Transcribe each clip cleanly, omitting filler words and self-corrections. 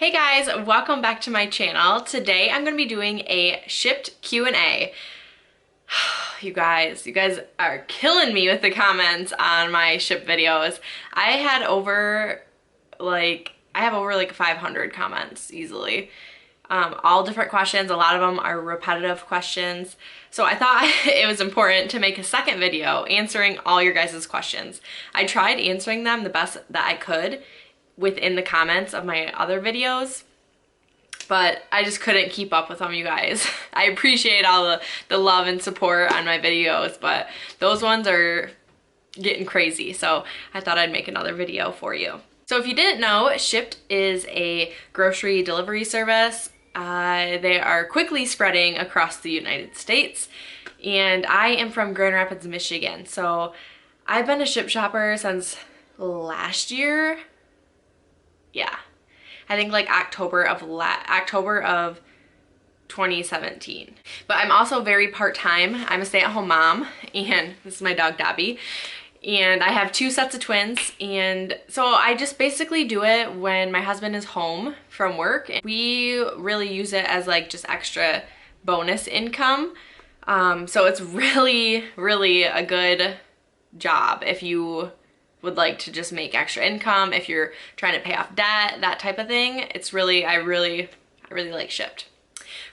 Hey guys, welcome back to my channel. Today I'm going to be doing a Shipt Q&A. You guys are killing me with the comments on my Shipt videos. I have over like 500 comments easily. All different questions. A lot of them are repetitive questions. So I thought it was important to make a second video answering all your guys' questions. I tried answering them the best that I could within the comments of my other videos, but I just couldn't keep up with them, you guys. I appreciate all the love and support on my videos, but those ones are getting crazy, so I thought I'd make another video for you. So if you didn't know, Shipt is a grocery delivery service. They are quickly spreading across the United States, and I am from Grand Rapids, Michigan, so I've been a Shipt shopper since last year. Yeah, I think like October of 2017. But I'm also very part-time. I'm a stay-at-home mom, and this is my dog Dobby, and I have 2 sets of twins, and so I just basically do it when my husband is home from work. We really use it as like just extra bonus income. So it's really a good job if you would like to just make extra income, if you're trying to pay off debt, that type of thing. It's really, I really like Shipt.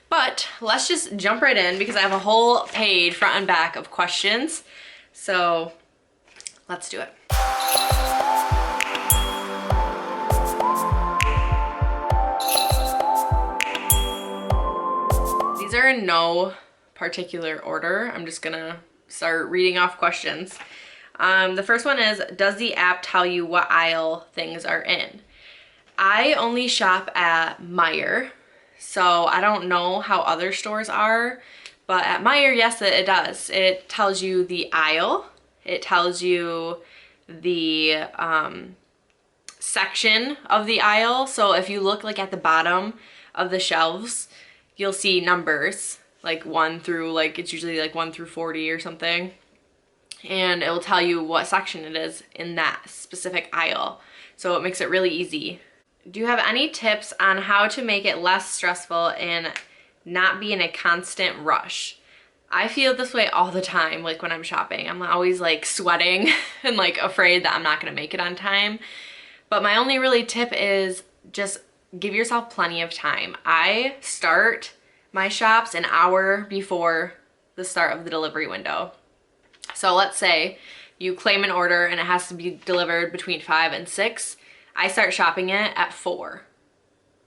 But let's just jump right in because I have a whole page front and back of questions. So let's do it. These are in no particular order. I'm just gonna start reading off questions. The first one is, does the app tell you what aisle things are in? I only shop at Meijer, so I don't know how other stores are, but at Meijer, yes, it does. It tells you the aisle. It tells you the section of the aisle. So if you look like at the bottom of the shelves, you'll see numbers like 1 through, like it's usually like 1 through 40 or something. And it will tell you what section it is in that specific aisle. So it makes it really easy. Do you have any tips on how to make it less stressful and not be in a constant rush? I feel this way all the time, like when I'm shopping. I'm always like sweating and like afraid that I'm not gonna make it on time. But my only really tip is just give yourself plenty of time. I start my shops an hour before the start of the delivery window. So let's say you claim an order and it has to be delivered between 5 and 6. I start shopping it at 4.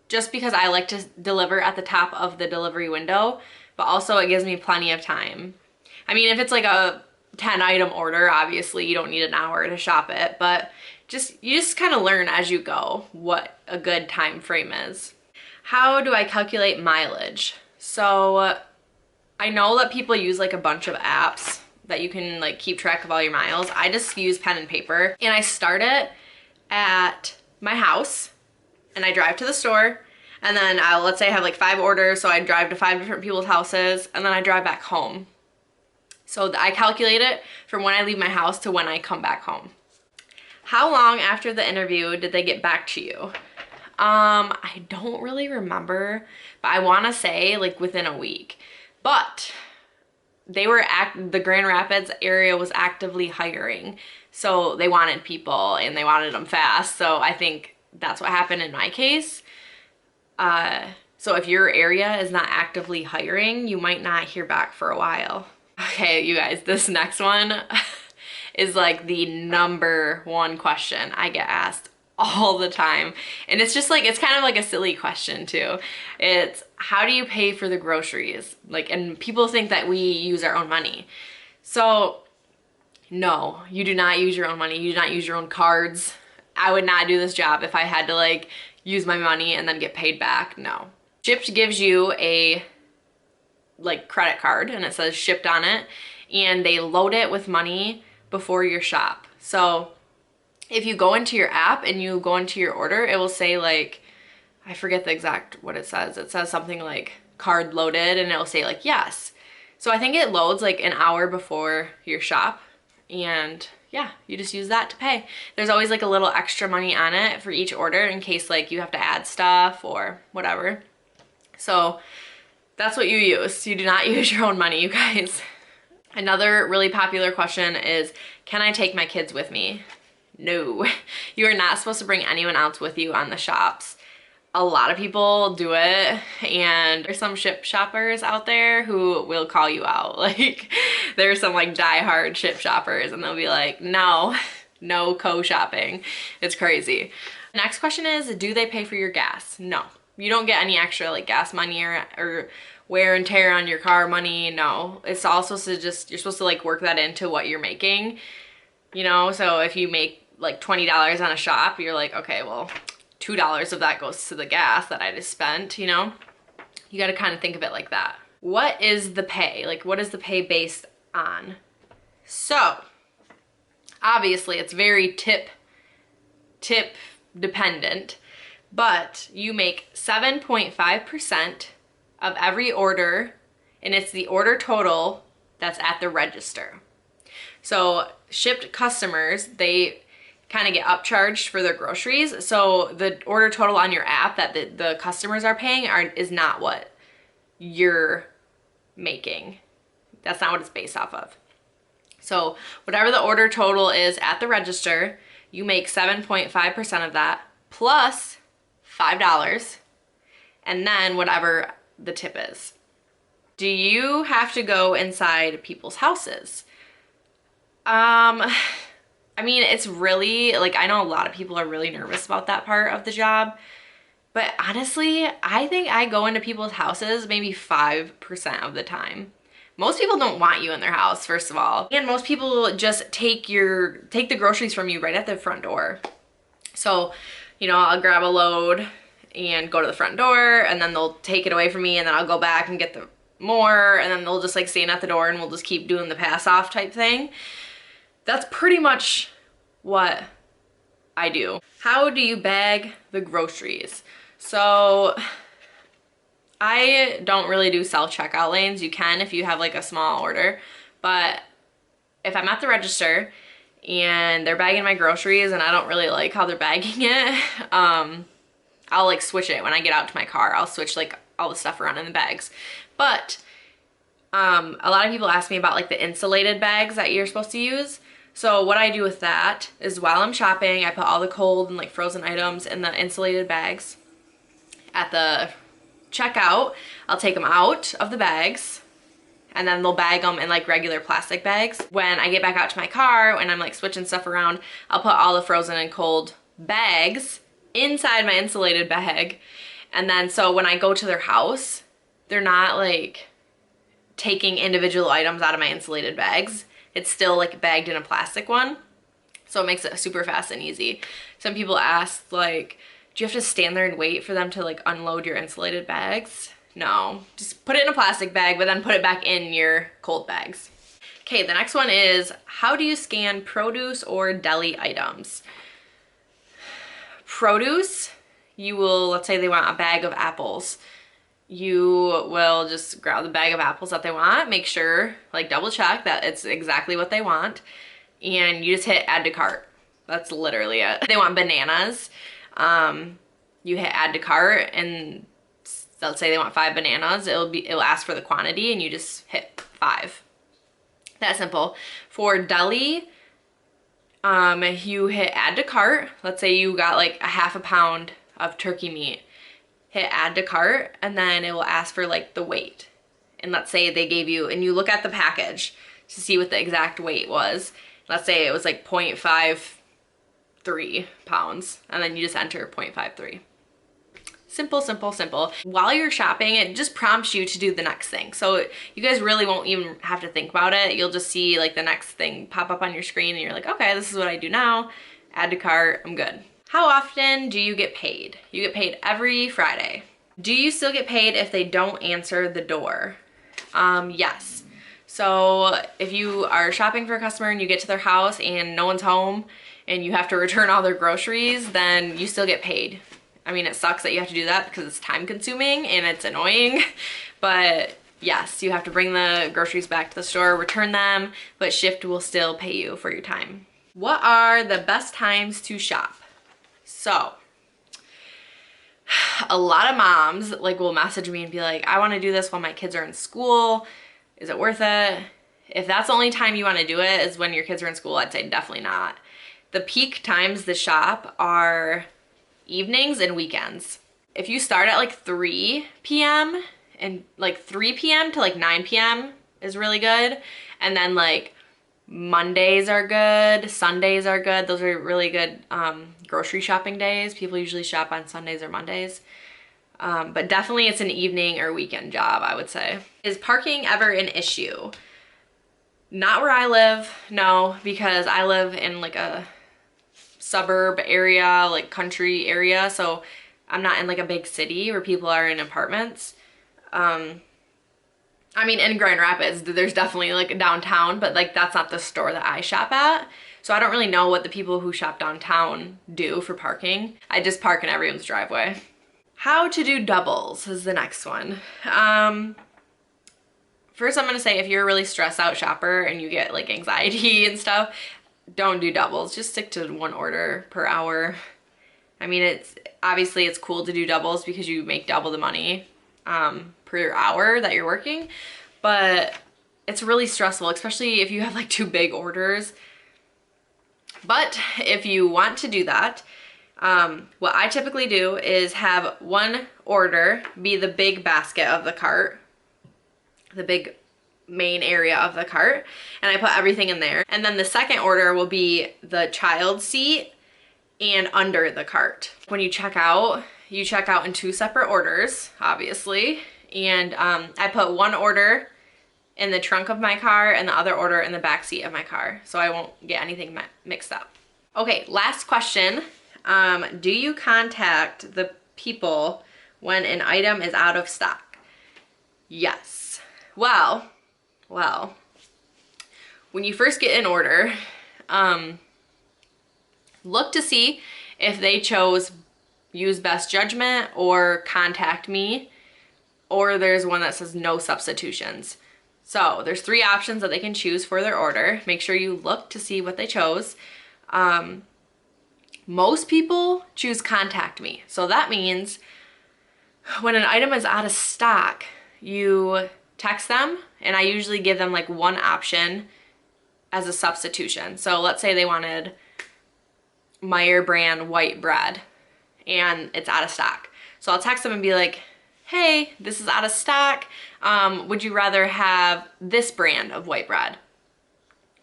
Just because I like to deliver at the top of the delivery window, but also it gives me plenty of time. I mean, if it's like a 10-item order, obviously you don't need an hour to shop it, but you just kind of learn as you go what a good time frame is. How do I calculate mileage? So I know that people use like a bunch of apps that you can like keep track of all your miles. I just use pen and paper, and I start it at my house and I drive to the store, and then let's say I have like 5 orders, so I drive to 5 different people's houses, and then I drive back home. So I calculate it from when I leave my house to when I come back home. How long after the interview did they get back to you? I don't really remember, but I want to say like within a week. But the Grand Rapids area was actively hiring, so they wanted people and they wanted them fast. So I think that's what happened in my case. So if your area is not actively hiring, you might not hear back for a while. Okay, you guys, this next one is like the #1 question I get asked all the time, and it's just like, it's kind of like a silly question too. It's, how do you pay for the groceries? Like, and people think that we use our own money. So no, you do not use your own money. You do not use your own cards. I would not do this job if I had to like use my money and then get paid back. No. Shipt gives you a like credit card, and it says Shipt on it, and they load it with money before your shop. So if you go into your app and you go into your order, it will say like, I forget the exact what it says. It says something like card loaded, and it'll say like yes. So I think it loads like an hour before your shop, and yeah, you just use that to pay. There's always like a little extra money on it for each order in case like you have to add stuff or whatever. So that's what you use. You do not use your own money, you guys. Another really popular question is, can I take my kids with me? No, you are not supposed to bring anyone else with you on the shops. A lot of people do it, and there's some Shipt shoppers out there who will call you out. Like, there's some like diehard Shipt shoppers, and they'll be like, no co-shopping. It's crazy. Next question is, do they pay for your gas? No, you don't get any extra like gas money or wear and tear on your car money. No, it's all supposed to just, you're supposed to like work that into what you're making, you know? So if you make like $20 on a shop, you're like, okay, well, $2 of that goes to the gas that I just spent, you know? You got to kind of think of it like that. What is the pay? Like, what is the pay based on? So obviously it's very tip dependent, but you make 7.5% of every order, and it's the order total that's at the register. So Shipt customers, they kind of get upcharged for their groceries. So the order total on your app that the customers are paying is not what you're making. That's not what it's based off of. So whatever the order total is at the register, you make 7.5% of that plus $5, and then whatever the tip is. Do you have to go inside people's houses? I mean, it's really, like, I know a lot of people are really nervous about that part of the job, but honestly, I think I go into people's houses maybe 5% of the time. Most people don't want you in their house, first of all. And most people just take the groceries from you right at the front door. So, you know, I'll grab a load and go to the front door, and then they'll take it away from me, and then I'll go back and get the more, and then they'll just like stand at the door and we'll just keep doing the pass off type thing. That's pretty much what I do. How do you bag the groceries? So I don't really do self-checkout lanes. You can if you have like a small order, but if I'm at the register and they're bagging my groceries and I don't really like how they're bagging it, I'll like switch it when I get out to my car. I'll switch like all the stuff around in the bags. But a lot of people ask me about like the insulated bags that you're supposed to use. So what I do with that is while I'm shopping, I put all the cold and like frozen items in the insulated bags. At the checkout, I'll take them out of the bags, and then they'll bag them in like regular plastic bags. When I get back out to my car and I'm like switching stuff around, I'll put all the frozen and cold bags inside my insulated bag. And then so when I go to their house, they're not like taking individual items out of my insulated bags. It's still like bagged in a plastic one. So it makes it super fast and easy. Some people ask like, do you have to stand there and wait for them to like unload your insulated bags? No, just put it in a plastic bag, but then put it back in your cold bags. Okay, the next one is, how do you scan produce or deli items? Produce, you will, let's say they want a bag of apples. You will just grab the bag of apples that they want, make sure, like double check that it's exactly what they want, and you just hit add to cart. That's literally it. They want bananas. You hit add to cart, and let's say they want 5 bananas. It'll ask for the quantity, and you just hit 5. That simple. For deli, you hit add to cart. Let's say you got like a half a pound of turkey meat. Hit add to cart, and then it will ask for like the weight. And let's say they gave you, and you look at the package to see what the exact weight was. Let's say it was like 0.53 pounds, and then you just enter 0.53. Simple, simple, simple. While you're shopping, it just prompts you to do the next thing. So you guys really won't even have to think about it. You'll just see like the next thing pop up on your screen, and you're like, okay, this is what I do now. Add to cart, I'm good. How often do you get paid? You get paid every Friday. Do you still get paid if they don't answer the door? Yes. So if you are shopping for a customer and you get to their house and no one's home and you have to return all their groceries, then you still get paid. I mean, it sucks that you have to do that because it's time consuming and it's annoying, but yes, you have to bring the groceries back to the store, return them, but Shipt will still pay you for your time. What are the best times to shop? So, a lot of moms like will message me and be like, I want to do this while my kids are in school. Is it worth it? If that's the only time you want to do it is when your kids are in school, I'd say definitely not. The peak times to shop are evenings and weekends. If you start at like 3 p.m. and like 3 p.m. to like 9 p.m. is really good. And then like Mondays are good, Sundays are good. Those are really good grocery shopping days. People usually shop on Sundays or Mondays. But definitely it's an evening or weekend job, I would say. Is parking ever an issue? Not where I live, no, because I live in like a suburb area, like country area, so I'm not in like a big city where people are in apartments. I mean, in Grand Rapids, there's definitely like a downtown, but like that's not the store that I shop at. So I don't really know what the people who shop downtown do for parking. I just park in everyone's driveway. How to do doubles is the next one. First I'm gonna say if you're a really stressed out shopper and you get like anxiety and stuff, don't do doubles. Just stick to one order per hour. I mean, it's obviously it's cool to do doubles because you make double the money per hour that you're working, but it's really stressful, especially if you have like 2 big orders. But if you want to do that, what I typically do is have one order be the big basket of the cart, the big main area of the cart, and I put everything in there. And then the second order will be the child seat and under the cart. When you check out in 2 separate orders, obviously. And I put one order in the trunk of my car and the other order in the back seat of my car, so I won't get anything mixed up. Okay, last question. Do you contact the people when an item is out of stock? Yes. Well, when you first get an order, look to see if they chose use best judgment or contact me, or there's one that says no substitutions. So there's 3 options that they can choose for their order. Make sure you look to see what they chose. Most people choose contact me. So that means when an item is out of stock, you text them, and I usually give them like one option as a substitution. So let's say they wanted Meyer brand white bread and it's out of stock. So I'll text them and be like, hey, this is out of stock. Would you rather have this brand of white bread?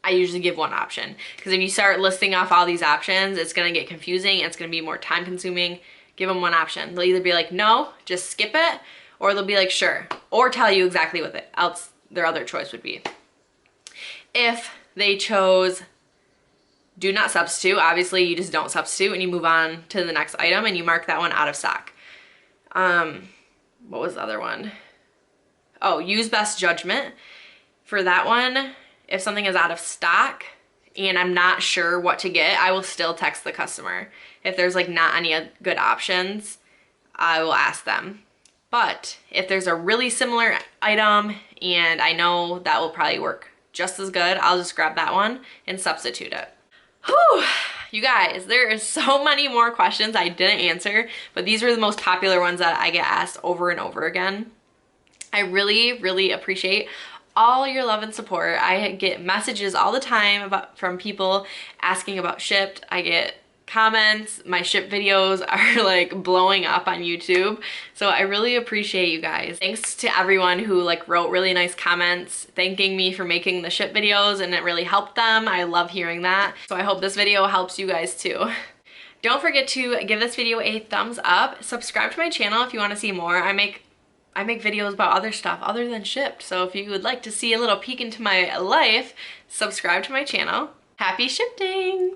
I usually give one option, because if you start listing off all these options, it's gonna get confusing and it's gonna be more time consuming. Give them one option. They'll either be like, no, just skip it, or they'll be like, sure, or tell you exactly what their other choice would be. If they chose do not substitute, obviously you just don't substitute and you move on to the next item and you mark that one out of stock. What was the other one? Oh, use best judgment. For that one, if something is out of stock and I'm not sure what to get, I will still text the customer. If there's like not any good options, I will ask them. But if there's a really similar item and I know that will probably work just as good, I'll just grab that one and substitute it. Whew, you guys, there is so many more questions I didn't answer, but these are the most popular ones that I get asked over and over again. I really appreciate all your love and support. I get messages all the time from people asking about Shipt. I get comments. My Shipt videos are like blowing up on YouTube. So I really appreciate you guys. Thanks to everyone who like wrote really nice comments thanking me for making the Shipt videos, and it really helped them. I love hearing that. So I hope this video helps you guys too. Don't forget to give this video a thumbs up. Subscribe to my channel if you want to see more. I make videos about other stuff other than Shipt. So if you would like to see a little peek into my life, subscribe to my channel. Happy shifting!